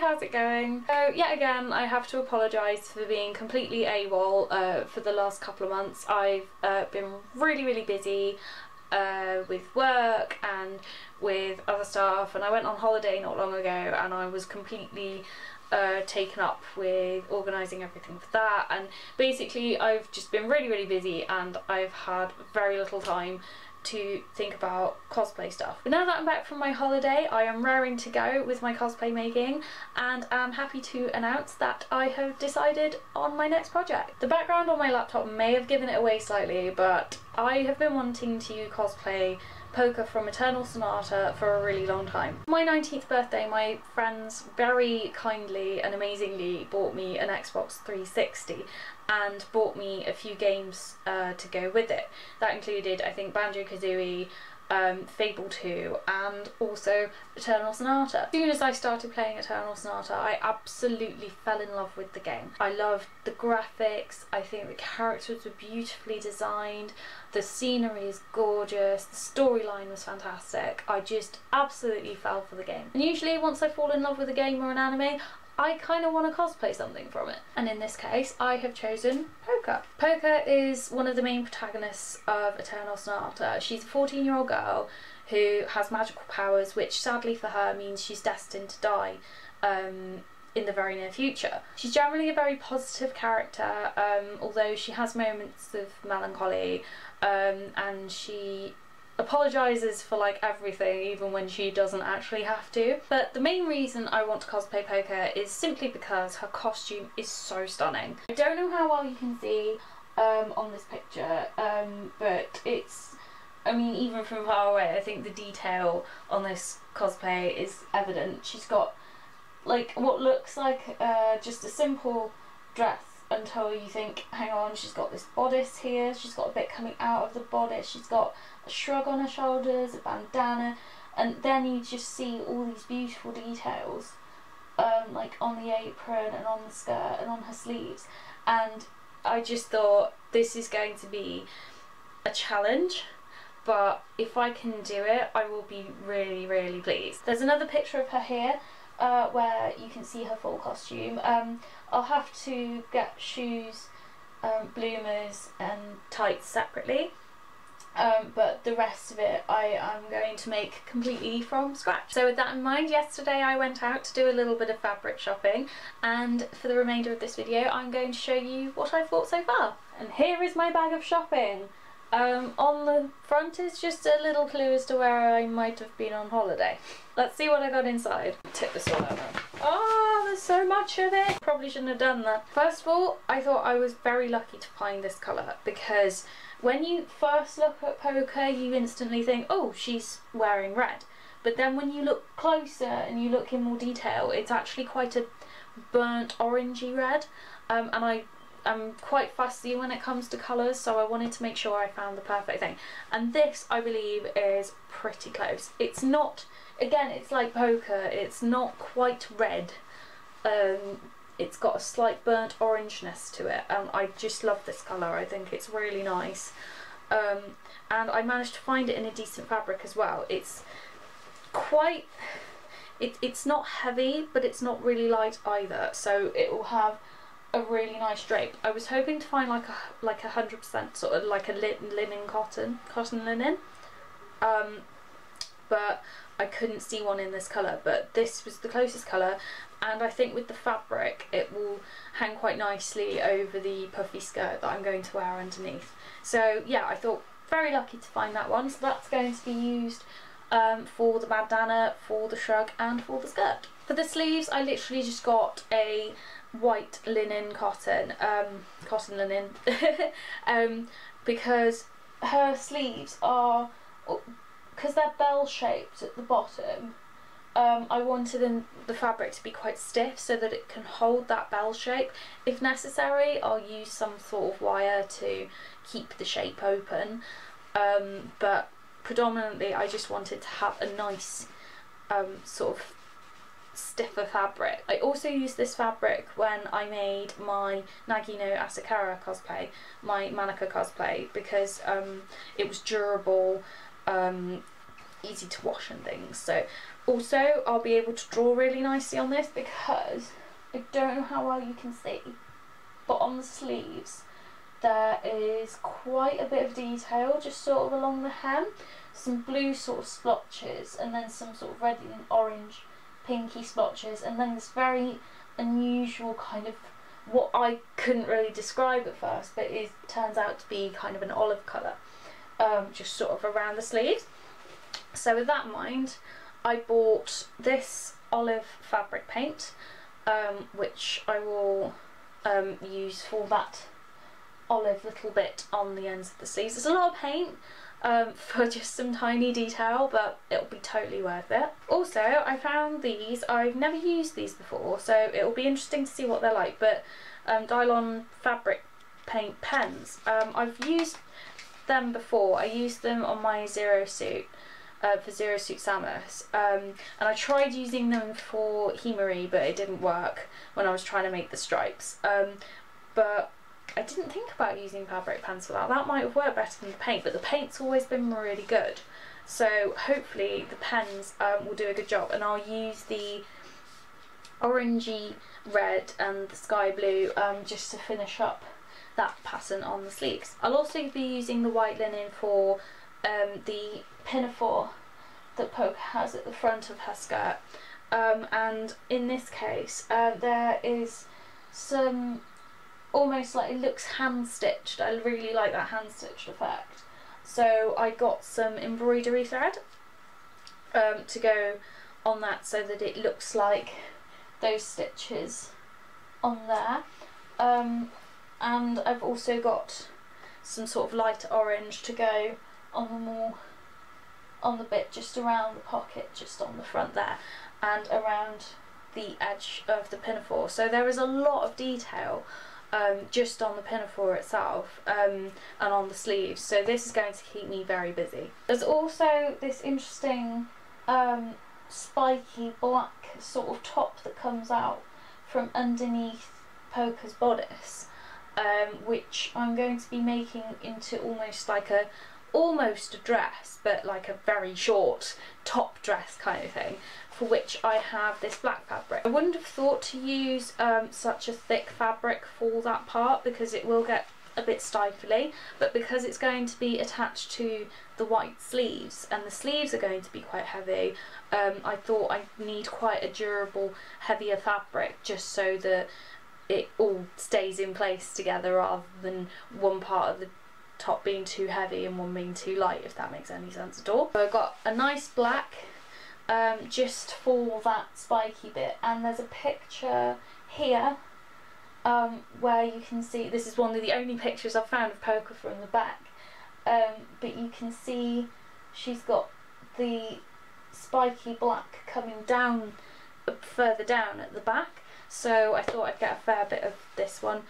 how's it going? So yet again I have to apologise for being completely AWOL for the last couple of months. I've been really busy with work and with other stuff, and I went on holiday not long ago and I was completely taken up with organising everything for that, and basically I've just been really busy and I've had very little time to think about cosplay stuff. But now that I'm back from my holiday, I am raring to go with my cosplay making, and I'm happy to announce that I have decided on my next project. The background on my laptop may have given it away slightly, but I have been wanting to cosplay Polka from Eternal Sonata for a really long time. For my 19th birthday, my friends very kindly and amazingly bought me an Xbox 360 and bought me a few games to go with it. That included, I think, Banjo-Kazooie, Fable 2 and also Eternal Sonata. As soon as I started playing Eternal Sonata, I absolutely fell in love with the game. I loved the graphics, I think the characters were beautifully designed, the scenery is gorgeous, the storyline was fantastic. I just absolutely fell for the game. And usually once I fall in love with a game or an anime, I kind of want to cosplay something from it. And in this case, I have chosen Polka. Polka is one of the main protagonists of Eternal Sonata. She's a 14-year-old girl who has magical powers, which sadly for her means she's destined to die in the very near future. She's generally a very positive character, although she has moments of melancholy, and she apologises for like everything even when she doesn't actually have to. But the main reason I want to cosplay Polka is simply because her costume is so stunning. I don't know how well you can see on this picture, but it's, I mean, even from far away I think the detail on this cosplay is evident. She's got like what looks like just a simple dress until you think, hang on, she's got this bodice here, she's got a bit coming out of the bodice, she's got a shrug on her shoulders, a bandana, and then you just see all these beautiful details like on the apron and on the skirt and on her sleeves, and I just thought this is going to be a challenge, but if I can do it I will be really pleased. There's another picture of her here where you can see her full costume. I'll have to get shoes, bloomers and tights separately, but the rest of it I am going to make completely from scratch. So with that in mind, yesterday I went out to do a little bit of fabric shopping, and for the remainder of this video I'm going to show you what I've bought so far. And here is my bag of shopping. On the front is just a little clue as to where I might have been on holiday. Let's see what I got inside. Tip this all over. Oh, there's so much of it. Probably shouldn't have done that. First of all, I thought I was very lucky to find this colour, because when you first look at Polka you instantly think, oh, she's wearing red. But then when you look closer and you look in more detail, it's actually quite a burnt orangey red, and I'm quite fussy when it comes to colours, so I wanted to make sure I found the perfect thing. And this, I believe, is pretty close. It's not, again, it's like Polka, it's not quite red. It's got a slight burnt orangeness to it, and I just love this colour. I think it's really nice. And I managed to find it in a decent fabric as well. It's quite, it's not heavy, but it's not really light either, so it will have a really nice drape. I was hoping to find like 100% sort of like a linen cotton linen, but I couldn't see one in this colour, but this was the closest colour, and I think with the fabric it will hang quite nicely over the puffy skirt that I'm going to wear underneath. So yeah, I thought very lucky to find that one, so that's going to be used for the bandana, for the shrug and for the skirt. For the sleeves I literally just got a white linen cotton linen because her sleeves are, because they're bell shaped at the bottom, I wanted the fabric to be quite stiff so that it can hold that bell shape. If necessary I'll use some sort of wire to keep the shape open, but predominantly I just wanted to have a nice sort of stiffer fabric. I also used this fabric when I made my Nagino Asakara cosplay, my Manaka cosplay, because it was durable, easy to wash and things, so Also, I'll be able to draw really nicely on this because I don't know how well you can see, but on the sleeves there is quite a bit of detail just sort of along the hem, some blue sort of splotches and then some sort of red and orange pinky splotches, and then this very unusual kind of what I couldn't really describe at first, but it turns out to be kind of an olive colour, just sort of around the sleeves. So with that in mind, I bought this olive fabric paint, which I will use for that olive little bit on the ends of the sleeves. It's a lot of paint for just some tiny detail, but it'll be totally worth it. Also, I found these. I've never used these before, so it'll be interesting to see what they're like, but Dylon fabric paint pens. I've used them before. I used them on my Zero Suit for Zero Suit Samus, and I tried using them for Himari, but it didn't work when I was trying to make the stripes. But I didn't think about using fabric pens for that. That might have worked better than the paint, but the paint's always been really good. So hopefully the pens will do a good job, and I'll use the orangey red and the sky blue just to finish up that pattern on the sleeves. I'll also be using the white linen for the pinafore that Polka has at the front of her skirt, and in this case there is some almost like, it looks hand stitched. I really like that hand stitched effect, so I got some embroidery thread to go on that so that it looks like those stitches on there, and I've also got some sort of lighter orange to go on the bit just around the pocket, just on the front there, and around the edge of the pinafore. So there is a lot of detail just on the pinafore itself and on the sleeves, so this is going to keep me very busy. There's also this interesting spiky black sort of top that comes out from underneath Polka's bodice, which I'm going to be making into almost a dress, but like a very short top dress kind of thing, for which I have this black fabric. I wouldn't have thought to use such a thick fabric for that part because it will get a bit stifling, but because it's going to be attached to the white sleeves and the sleeves are going to be quite heavy, I thought I need quite a durable, heavier fabric just so that it all stays in place together rather than one part of the top being too heavy and one being too light, if that makes any sense at all. So I've got a nice black just for that spiky bit, and there's a picture here where you can see, this is one of the only pictures I've found of Polka from the back, but you can see she's got the spiky black coming down further down at the back, so I thought I'd get a fair bit of this one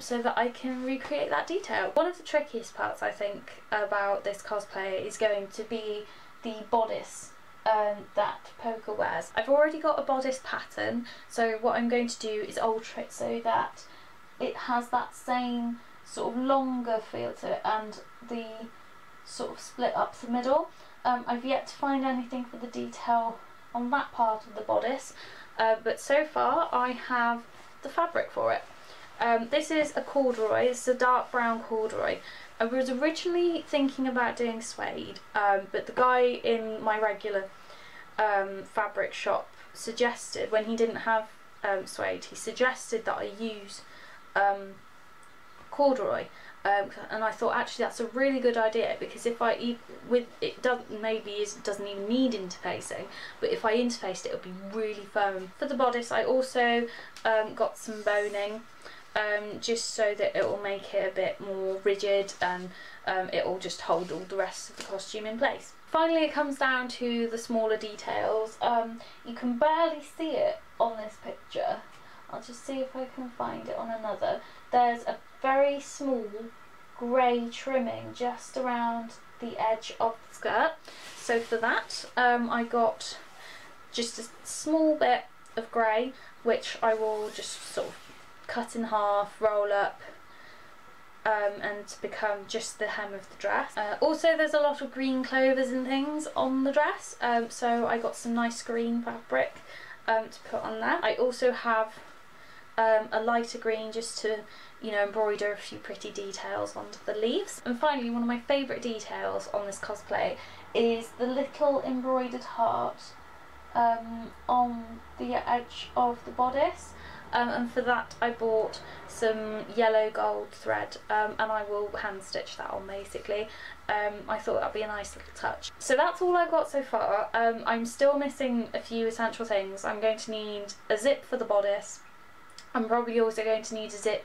so that I can recreate that detail. One of the trickiest parts I think about this cosplay is going to be the bodice that Polka wears. I've already got a bodice pattern, so what I'm going to do is alter it so that it has that same sort of longer feel to it and the sort of split up the middle. I've yet to find anything for the detail on that part of the bodice, but so far I have the fabric for it. This is a corduroy, it's a dark brown corduroy. I was originally thinking about doing suede, but the guy in my regular fabric shop suggested, when he didn't have suede, he suggested that I use corduroy, and I thought actually that's a really good idea, because if I doesn't even need interfacing, but if I interfaced it would be really firm. For the bodice I also got some boning, just so that it will make it a bit more rigid and it will just hold all the rest of the costume in place. Finally it comes down to the smaller details. You can barely see it on this picture. I'll just see if I can find it on another. There's a very small grey trimming just around the edge of the skirt. So for that I got just a small bit of grey, which I will just sort of cut in half, roll up, and to become just the hem of the dress. Also there's a lot of green clovers and things on the dress, so I got some nice green fabric to put on that. I also have a lighter green just to, you know, embroider a few pretty details onto the leaves. And finally, one of my favourite details on this cosplay is the little embroidered heart on the edge of the bodice. And for that I bought some yellow gold thread, and I will hand stitch that on basically. I thought that'd be a nice little touch. So that's all I've got so far. I'm still missing a few essential things. I'm going to need a zip for the bodice. I'm probably also going to need a zip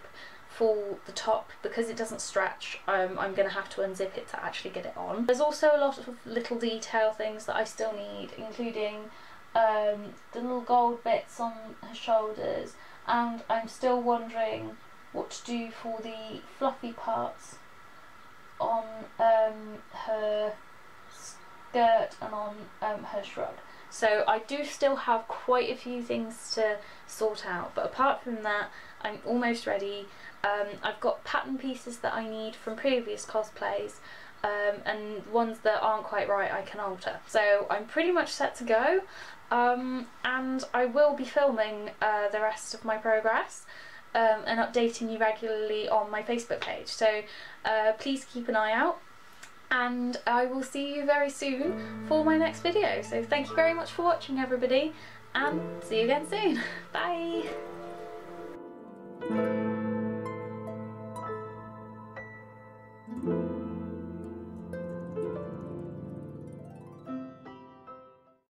for the top because it doesn't stretch. I'm going to have to unzip it to actually get it on. There's also a lot of little detail things that I still need, including the little gold bits on her shoulders, and I'm still wondering what to do for the fluffy parts on her skirt and on her shrug. So I do still have quite a few things to sort out, but apart from that I'm almost ready. I've got pattern pieces that I need from previous cosplays, and ones that aren't quite right I can alter. So I'm pretty much set to go, and I will be filming the rest of my progress and updating you regularly on my Facebook page, so please keep an eye out, and I will see you very soon for my next video. So thank you very much for watching, everybody, and see you again soon. Bye!